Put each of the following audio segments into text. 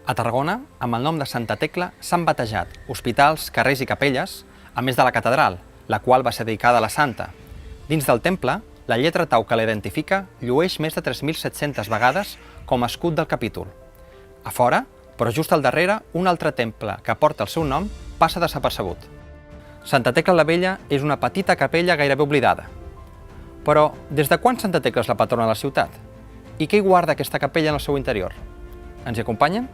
A Tarragona, amb el nom de Santa Tecla, s'han batejat hospitals, carrers i capelles, a més de la catedral, la qual va ser dedicada a la santa. Dins del temple, la lletra tau que la identifica llueix més de 3.700 vegades com a escut del capítol. A fora, però just al darrere, un altre temple que porta el seu nom passa desapercebut. Santa Tecla la Vella és una petita capella gairebé oblidada. Però des de quan Santa Tecla és la patrona de la ciutat? I què hi guarda aquesta capella en el seu interior? Ens hi acompanyen?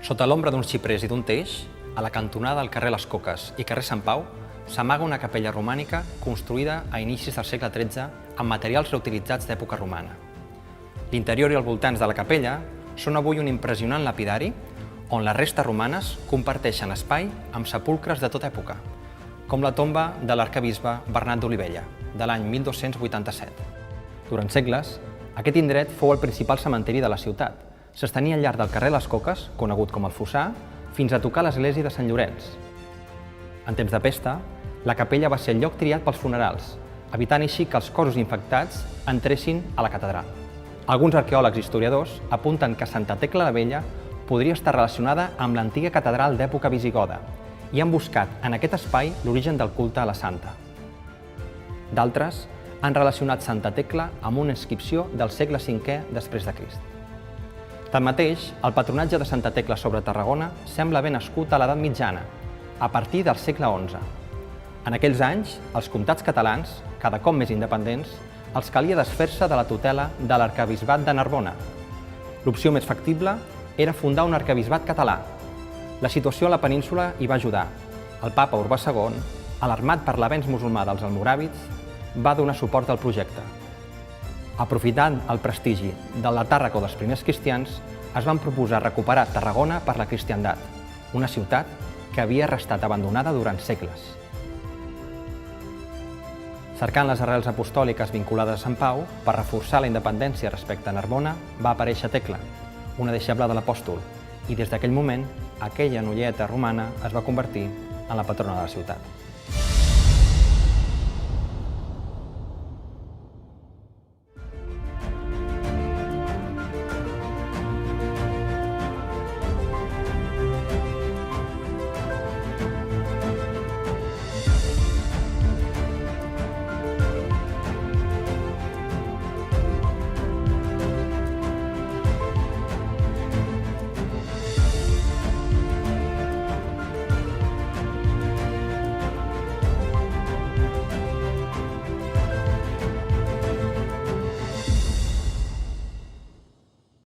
Sota l'ombra d'uns xiprers i d'un teix, a la cantonada del carrer Les Coques i carrer Sant Pau, s'amaga una capella romànica construïda a inicis del segle XIII amb materials reutilitzats d'època romana. L'interior i els voltants de la capella són avui un impressionant lapidari on les restes romanes comparteixen espai amb sepulcres de tota època, com la tomba de l'arquebisbe Bernat d'Olivella, de l'any 1287. Durant segles, aquest indret fou el principal cementeri de la ciutat. S'estenia al llarg del carrer Les Coques, conegut com el Fossar, fins a tocar l'església de Sant Llorenç. En temps de pesta, la capella va ser el lloc triat pels funerals, evitant així que els cossos infectats entressin a la catedral. Alguns arqueòlegs i historiadors apunten que Santa Tecla la Vella podria estar relacionada amb l'antiga catedral d'època visigoda i han buscat en aquest espai l'origen del culte a la santa. D'altres han relacionat Santa Tecla amb una inscripció del segle V després de Crist. Tanmateix, el patronatge de Santa Tecla sobre Tarragona sembla haver nascut a l'edat mitjana, a partir del segle XI. En aquells anys, els comtats catalans, cada cop més independents, els calia desfer-se de la tutela de l'arquebisbat de Narbona. L'opció més factible era fundar un arquebisbat català. La situació a la península hi va ajudar. El papa Urbà II, alarmat per l'avenç musulmà dels almoràvits, va donar suport al projecte. Aprofitant el prestigi de la Tàrraco dels primers cristians, es van proposar recuperar Tarragona per la cristiandat, una ciutat que havia restat abandonada durant segles. Cercant les arrels apostòliques vinculades a Sant Pau, per reforçar la independència respecte a Narbona, va aparèixer Tecla, una deixeble de l'apòstol, i des d'aquell moment, aquella nolleta romana es va convertir en la patrona de la ciutat.